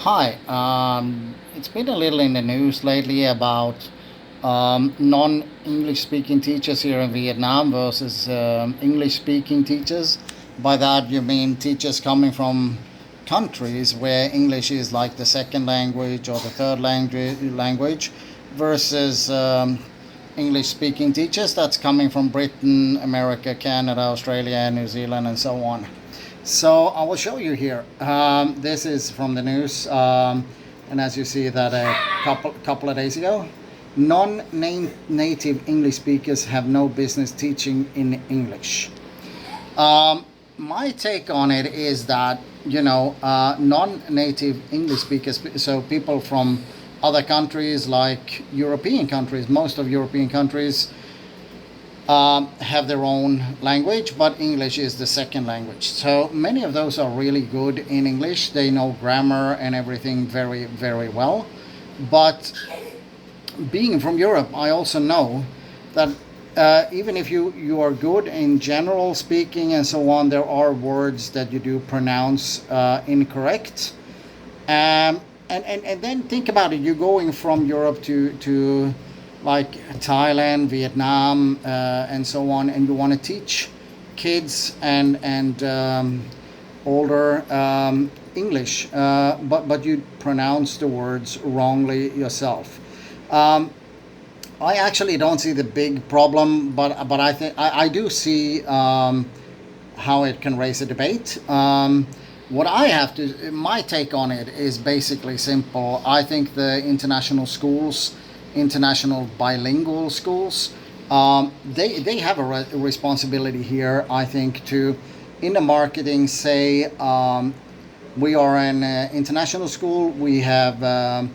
Hi, it's been a little in the news lately about non English speaking teachers here in Vietnam versus English speaking teachers. By that, you mean teachers coming from countries where English is like the second language or the third language versus English speaking teachers that's coming from Britain, America, Canada, Australia, New Zealand, and so on. So I will show you here. This is from the news, and as you see that a couple of days ago, non-native English speakers have no business teaching in English. My take on it is that non-native English speakers, so people from other countries like European countries, most of European countries have their own language, but English is the second language. So many of those are really good in English. They know grammar and everything very, very well. But being from Europe, I also know that even if you are good in general speaking and so on, there are words that you do pronounce incorrect. And then think about it. You're going from Europe to like Thailand, Vietnam, and so on, and you want to teach kids and older English, but you pronounce the words wrongly yourself. I actually don't see the big problem, but I think I do see how it can raise a debate. What I have to, my take on it is basically simple. I think the international schools, international bilingual schools, they have a responsibility here, I think, to, in the marketing, say, we are an international school, we have a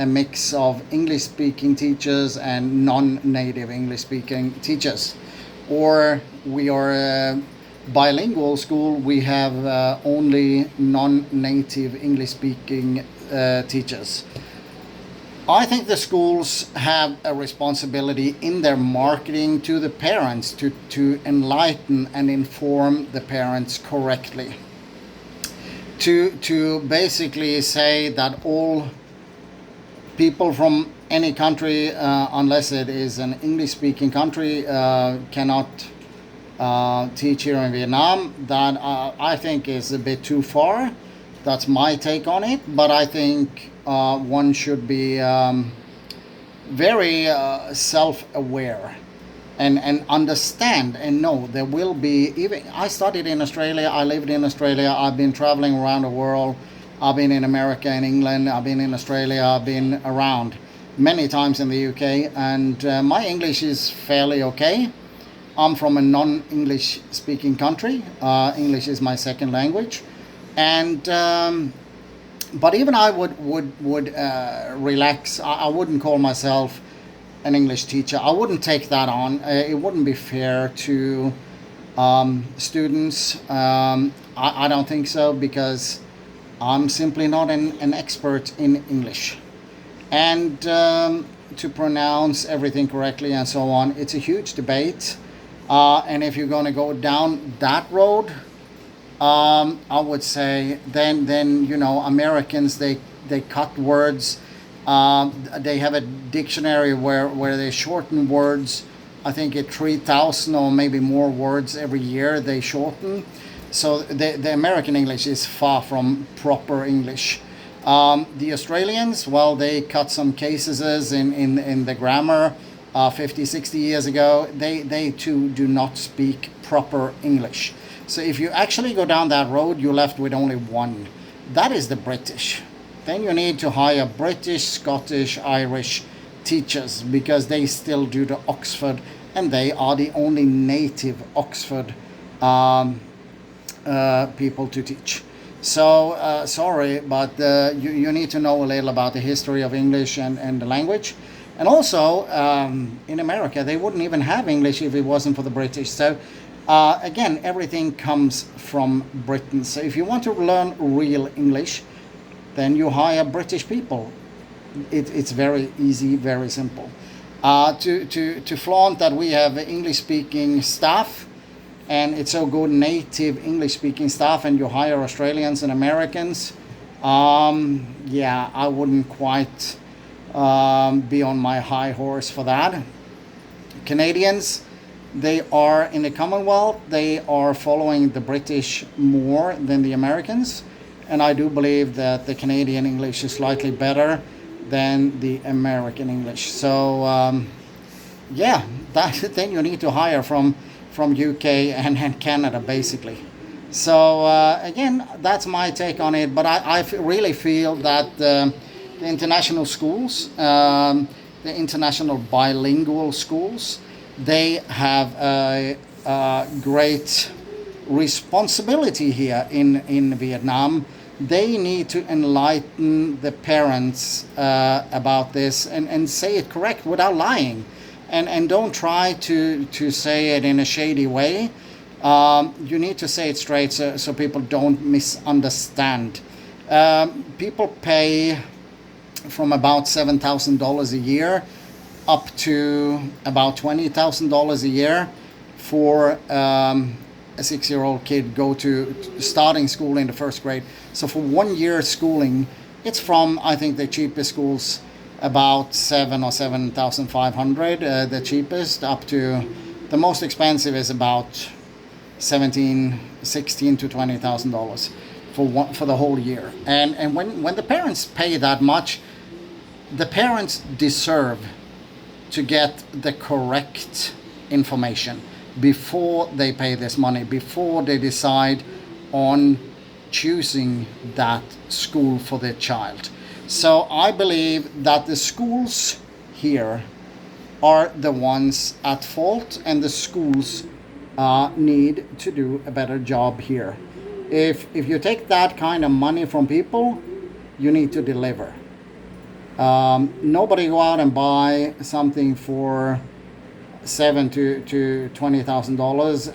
mix of English speaking teachers and non-native English speaking teachers. Or we are a bilingual school, we have only non-native English speaking teachers. I think the schools have a responsibility in their marketing to the parents to enlighten and inform the parents correctly. To basically say that all people from any country, unless it is an English speaking country, cannot teach here in Vietnam, that I think is a bit too far. That's my take on it, but I think one should be very self-aware and understand and know there will be, even I studied in Australia, I lived in Australia, I've been traveling around the world, I've been in America and England, I've been in Australia, I've been around many times in the UK, and my English is fairly okay. I'm from a non-English speaking country. English is my second language, and but even I would relax. I wouldn't call myself an English teacher. I wouldn't take that on. It wouldn't be fair to students. I don't think so, because I'm simply not an expert in English, and to pronounce everything correctly and so on. It's a huge debate, and if you're going to go down that road, I would say then Americans, they cut words. They have a dictionary where they shorten words. I think it 3,000 or maybe more words every year they shorten. So the American English is far from proper English. The Australians, well, they cut some cases in the grammar 50, 60 years ago. They too do not speak proper English. So if you actually go down that road, you're left with only one. That is the British. Then you need to hire British, Scottish, Irish teachers, because they still do the Oxford, and they are the only native Oxford people to teach. So sorry, but you need to know a little about the history of English and the language. And also, in America, they wouldn't even have English if it wasn't for the British. So again, everything comes from Britain. So if you want to learn real English, then you hire British people. It's very easy, very simple. To flaunt that we have English-speaking staff, and it's so good native English-speaking staff, and you hire Australians and Americans, Yeah, I wouldn't quite be on my high horse for that. Canadians, they are in the Commonwealth, they are following the British more than the Americans. And I do believe that the Canadian English is slightly better than the American English. So, yeah, that then you need to hire from UK and Canada basically. So again, that's my take on it. But really feel that the international schools, the international bilingual schools, they have a great responsibility here in Vietnam. They need to enlighten the parents about this and say it correct without lying. And don't try to say it in a shady way. You need to say it straight so people don't misunderstand. People pay from about $7,000 a year up to about $20,000 a year for a 6-year-old kid go to starting school in the first grade. So for 1 year schooling, it's from, I think, the cheapest schools about 7 or 7,500, the cheapest, up to the most expensive is about 16 to $20,000 for the whole year. And when the parents pay that much, the parents deserve to get the correct information before they pay this money, before they decide on choosing that school for their child. So I believe that the schools here are the ones at fault, and the schools need to do a better job here. If you take that kind of money from people, you need to deliver. Nobody go out and buy something for $7,000 to $20,000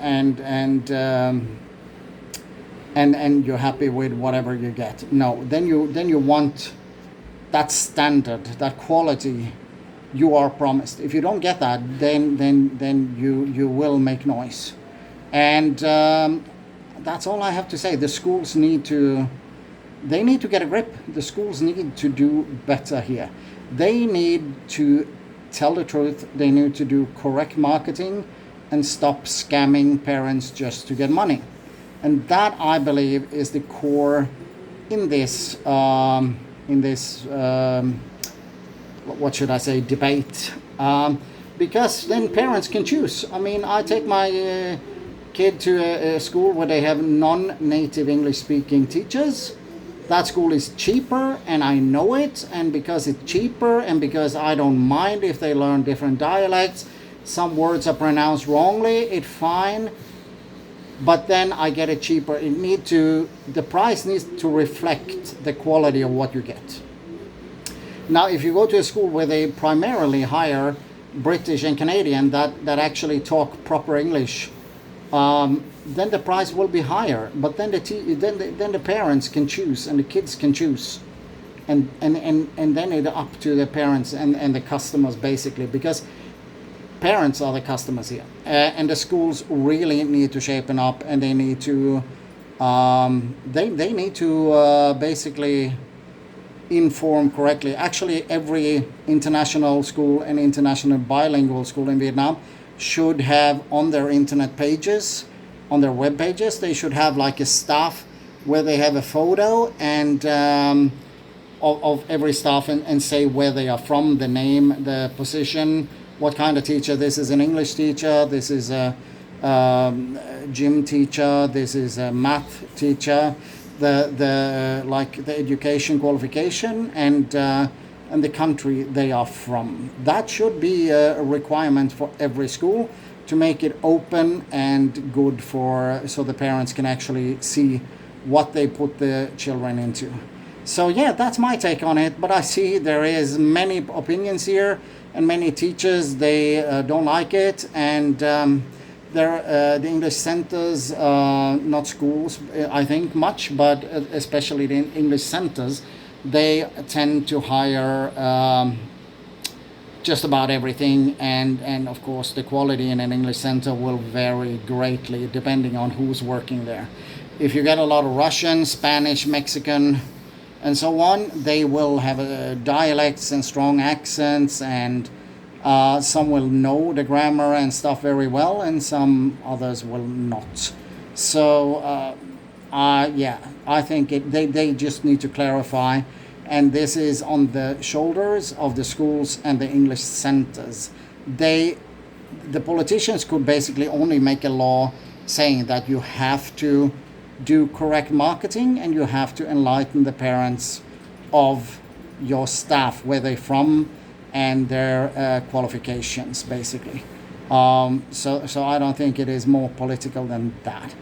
and you're happy with whatever you get. No, then you want that standard, that quality you are promised. If you don't get that, then you will make noise. And that's all I have to say. The schools need to get a grip. The schools need to do better here. They need to tell the truth. They need to do correct marketing and stop scamming parents just to get money. And that, I believe, is the core in this what should I say, debate. Because then parents can choose. I mean, I take my kid to a school where they have non-native English speaking teachers. That school is cheaper, and I know it, and because it's cheaper and because I don't mind if they learn different dialects, some words are pronounced wrongly, it's fine, but then I get it cheaper. The price needs to reflect the quality of what you get. Now, if you go to a school where they primarily hire British and Canadian that actually talk proper English, then the price will be higher. But then the parents can choose, and the kids can choose, and then it's up to the parents and the customers basically, because parents are the customers here, and the schools really need to shapen up, and they need to basically inform correctly. Actually, every international school and international bilingual school in Vietnam should have on their internet pages, on their web pages, they should have like a staff where they have a photo and of every staff and say where they are from, the name, the position, what kind of teacher. This is an English teacher, this is a gym teacher, this is a math teacher, the education qualification and the country they are from. That should be a requirement for every school to make it open and good so the parents can actually see what they put the children into. So yeah, that's my take on it. But I see there is many opinions here, and many teachers, they don't like it, and the English centers, not schools, I think much, but especially the English centers, they tend to hire just about everything, and of course the quality in an English center will vary greatly depending on who's working there. If you get a lot of Russian, Spanish, Mexican and so on. They will have dialects and strong accents, and some will know the grammar and stuff very well, and some others will not. So yeah, I think they just need to clarify, and this is on the shoulders of the schools and the English centers. The politicians could basically only make a law saying that you have to do correct marketing and you have to enlighten the parents of your staff, where they're from, and their qualifications, basically. So I don't think it is more political than that.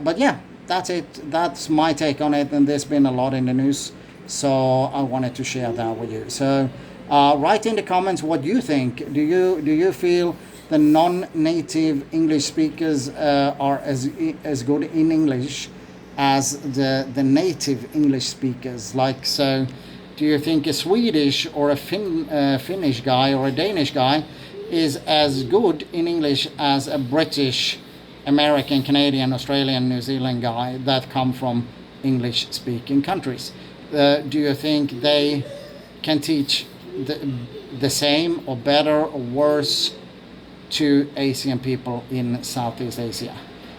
But yeah, that's it. That's my take on it, and there's been a lot in the news, so I wanted to share that with you. So write in the comments what you think. Do you feel the non-native English speakers are as good in English as the native English speakers? Like, so do you think a Swedish or a Finnish guy or a Danish guy is as good in English as a British, American, Canadian, Australian, New Zealand guy that come from English-speaking countries? Do you think they can teach the same or better or worse to Asian people in Southeast Asia?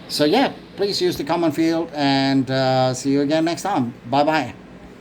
So yeah, please use the comment field, and see you again next time. Bye bye.